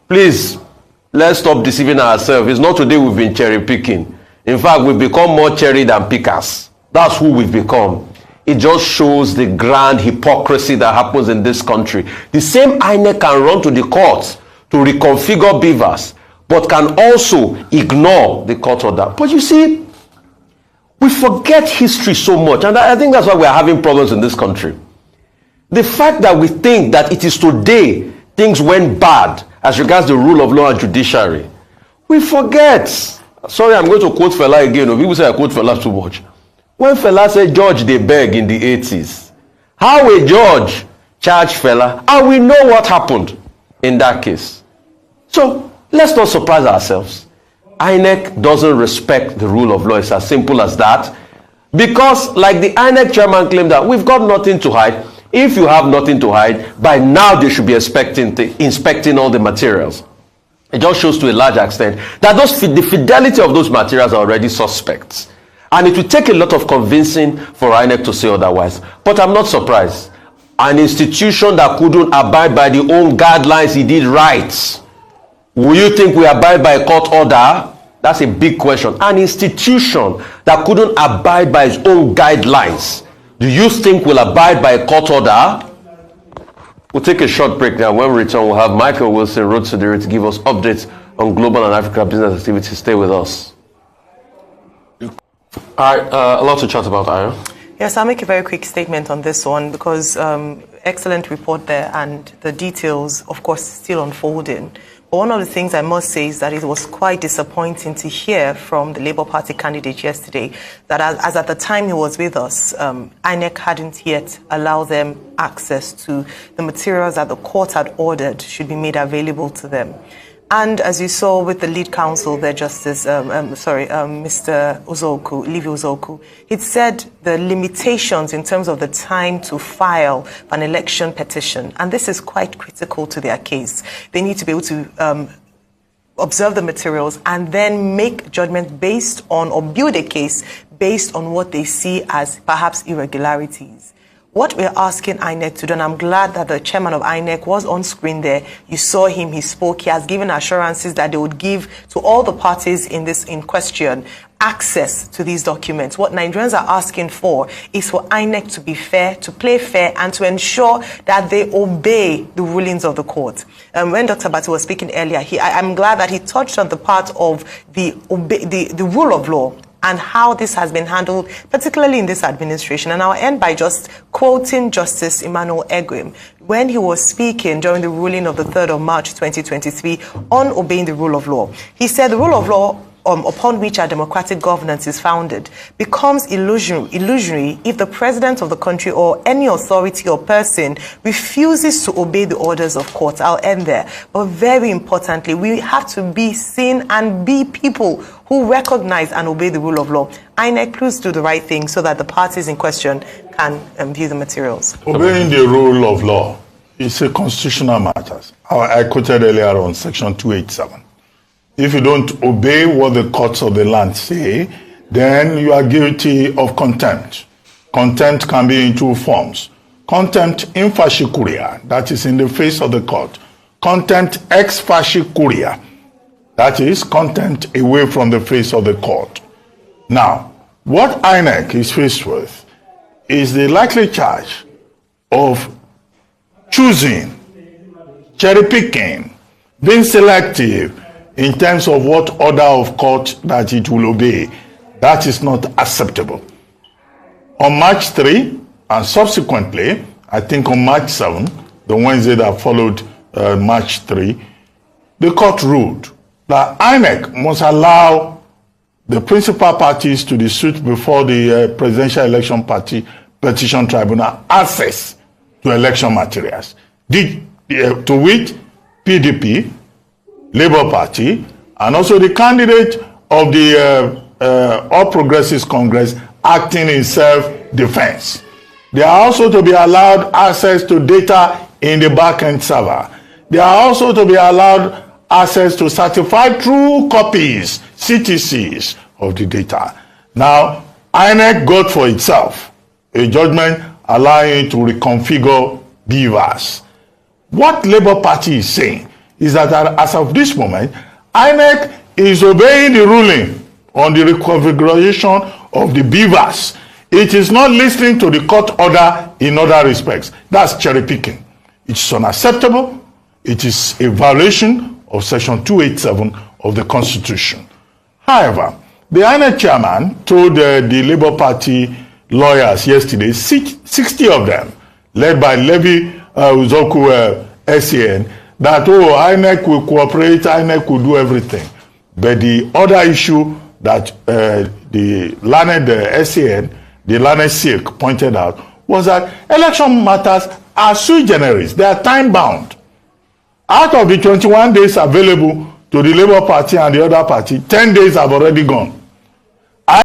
Please, let's stop deceiving ourselves. It's not today we've been cherry picking. In fact, we've become more cherry than pickers. That's who we've become. It just shows the grand hypocrisy that happens in this country. The same INEC can run to the courts to reconfigure beavers, but can also ignore the court order. But you see, we forget history so much, and I think that's why we're having problems in this country. The fact that we think that it is today things went bad as regards the rule of law and judiciary, we forget. Sorry, I'm going to quote Fela again. People say I quote Fela too much. When Fela said judge they beg in the 80s, how a judge charged Fela, and we know what happened in that case. So let's not surprise ourselves. INEC doesn't respect the rule of law. It's as simple as that. Because like the INEC chairman claimed that we've got nothing to hide. If you have nothing to hide, by now they should be inspecting all the materials. It just shows to a large extent that the fidelity of those materials are already suspects. And it will take a lot of convincing for INEC to say otherwise. But I'm not surprised. An institution that couldn't abide by the own guidelines he did right. Will you think we abide by a court order? That's a big question. An institution that couldn't abide by its own guidelines, do you think we'll abide by a court order? We'll take a short break now. When we return, we'll have Michael Wilson, Road to the to give us updates on global and African business activities. Stay with us. All right, a lot to chat about, Ayo. Yes, I'll make a very quick statement on this one because excellent report there and the details, of course, still unfolding. But one of the things I must say is that it was quite disappointing to hear from the Labour Party candidate yesterday that as at the time he was with us, INEC hadn't yet allowed them access to the materials that the court had ordered should be made available to them. And as you saw with the lead counsel there, Justice, Mr. Uzoku, Livy Uzoku, it said the limitations in terms of the time to file an election petition. And this is quite critical to their case. They need to be able to observe the materials and then make judgment based on, or build a case based on what they see as perhaps irregularities. What we're asking INEC to do, and I'm glad that the chairman of INEC was on screen there. You saw him, he spoke, he has given assurances that they would give to all the parties in question access to these documents. What Nigerians are asking for is for INEC to be fair, to play fair, and to ensure that they obey the rulings of the court. When Dr. Bati was speaking earlier, I'm glad that he touched on the part of the rule of law and how this has been handled, particularly in this administration. And I'll end by just quoting Justice Emmanuel Egwim when he was speaking during the ruling of the 3rd of March 2023 on obeying the rule of law. He said the rule of law upon which our democratic governance is founded becomes illusory if the president of the country or any authority or person refuses to obey the orders of court. I'll end there. But very importantly, we have to be seen and be people who recognize and obey the rule of law. INEC, please do the right thing so that the parties in question can view the materials. Obeying the rule of law is a constitutional matter. I quoted earlier on Section 287. If you don't obey what the courts of the land say, then you are guilty of contempt. Contempt can be in two forms. Contempt in facie curia, that is in the face of the court. Contempt ex facie curia, that is contempt away from the face of the court. Now, what INEC is faced with is the likely charge of choosing, cherry-picking, being selective, in terms of what order of court that it will obey. That is not acceptable. On March 3, and subsequently, I think on March 7, the Wednesday that followed March 3, the court ruled that INEC must allow the principal parties to the suit before the Presidential Election Party Petition Tribunal access to election materials. To which PDP, Labour Party, and also the candidate of the All Progressives Congress acting in self-defense. They are also to be allowed access to data in the back-end server. They are also to be allowed access to certified true copies, CTCs, of the data. Now, INEC got for itself a judgment allowing it to reconfigure beavers. What Labour Party is saying is that as of this moment, INEC is obeying the ruling on the reconfiguration of the beavers. It is not listening to the court order in other respects. That's cherry picking. It's unacceptable. It is a violation of Section 287 of the Constitution. However, the INEC chairman told the Labour Party lawyers yesterday, 60 of them, led by Levi Uzoku SAN, that, INEC will cooperate, INEC will do everything. But the other issue that the learned SAN, the learned Silk, pointed out was that election matters are sui generis. They are time-bound. Out of the 21 days available to the Labour Party and the other party, 10 days have already gone.